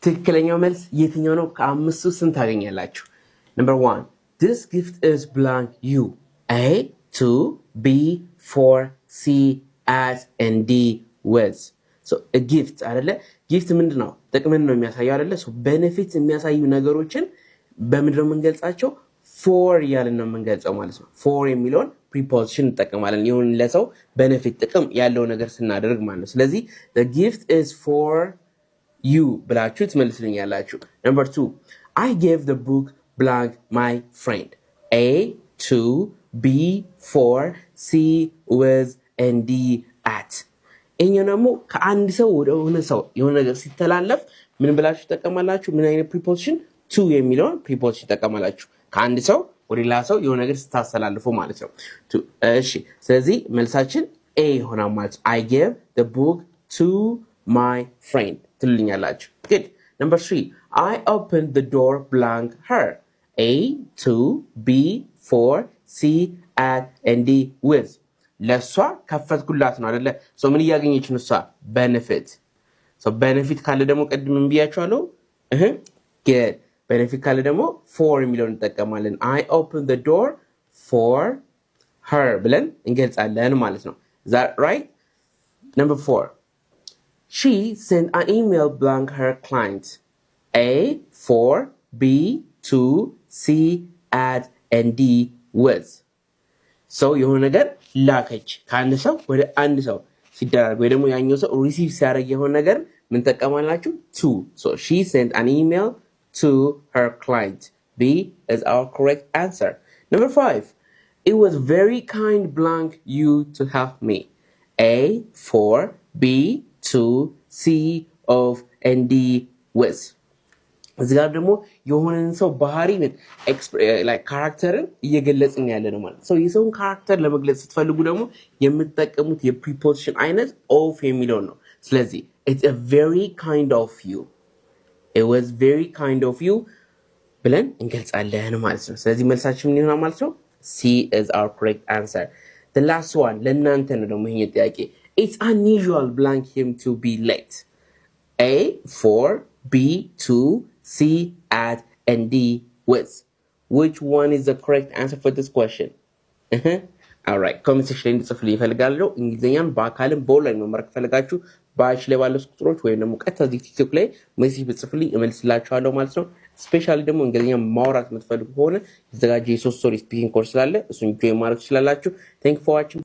ትክክለኛው መልስ የትኛው ነው? ከአምስቱ ስንት ታገኛላችሁ? Number 1 this gift is blank you A 2 B 4 C at and D with so a gift አይደለ? gift ምንድነው? ጥቅምን ነው የሚያሳየው አይደለ? so benefit የሚያሳዩ ነገሮችን በምንድን ነው የምንገልጻቸው? for ያለን ነው የምንገልጸው ማለት ነው። for የሚለውን preposition እንጠቀማለን ይሁን ለሰው benefit ጥቅም ያለው ነገር ስናደርግ ማለት ነው። ስለዚህ the gift is for you ብላችሁ ትመልስልኛላችሁ። Number 2 I gave the book blank my friend A 2 B 4 C with and D at እኛው ደግሞ ከአንድ ሰው ወደ ሆነ ሰው የሆነ ነገር ሲተላለፍ ምን ብላችሁ ተጠቀማላችሁ? ምን አይነት preposition? to የሚለውን preposition ተጠቀማላችሁ ከአንድ ሰው ወደ ሌላ ሰው የሆነ ነገር ስታስተላልፉ ማለት ነው። እሺ ስለዚህ መልሳችን A ይሆናል ማለት I gave the book to my friend ትልኛላችሁ። good number 3 I opened the door blank her A 2 B 4 C at and D with ለሷ ከፈትኩላት ነው አይደለ? so ምን ያገኘች ነው እሷ? benefit so benefit ካለ ደግሞ ቀድም ብያችኋለሁ good benefit ካለ ደግሞ for የሚለውን እንጠቀማለን I opened the door for her ብለን እንገልጻለን ማለት ነው። is that right? number 4 she sent an email blank her client A 4 B 2 C at and D with so የሆነ ነገር ላከች ከአንድ ሰው ወደ አንድ ሰው ሲደረግ ወይ ደግሞ ያኛው ሰው ሪሲቭ ሲያደርግ የሆነ ነገር ምን ተጠቀማላችሁ? to so she sent an email to her client. B is our correct answer. Number 5 it was very kind blank you to help me A 4 B 2 C of and D with እዚህ ጋር ደግሞ የሆነን ሰው ባህሪ like ካራክተርን እየገለጽን ያለ ነው ማለት ነው። የሰውን ካራክተር ለመግለጽ ስትፈልጉ ደግሞ የምትጠቀሙት የፕሪፖዚሽን አይነት of የሚለው ነው። ስለዚህ it's a very kind of you it was very kind of you ብለን እንገልጻለን ማለት ነው። ስለዚህ መልሳችን ምን ይሆናል ማለት ነው? C is our correct answer. The last one ለእናንተ ነው ደግሞ ይሄ ጥያቄ it's unusual blank him to be late A 4 B 2 C at and D with which one is the correct answer for this question? all right comment section ላይ እንድጽፉልኝ እፈልጋለሁ። እንግሊዘኛን በአካልም በኦንላይን መማር ከፈለጋችሁ ባች ላይ ባለው ቁጥሮች ወይም ደግሞ ቀጥታ ቲክቶክ ላይ ሜሴጅ ብጽፉልኝ እመልስላችኋለሁ ማለት ነው። ስፔሻሊ ደግሞ እንግሊዘኛ ማውራት የምትፈልጉ ከሆነ የተዘጋጀ የ3 ወር ስፒኪንግ ኮርስ ስላለ እሱን ጆይን ማድረግ ትችላላችሁ። thank you for watching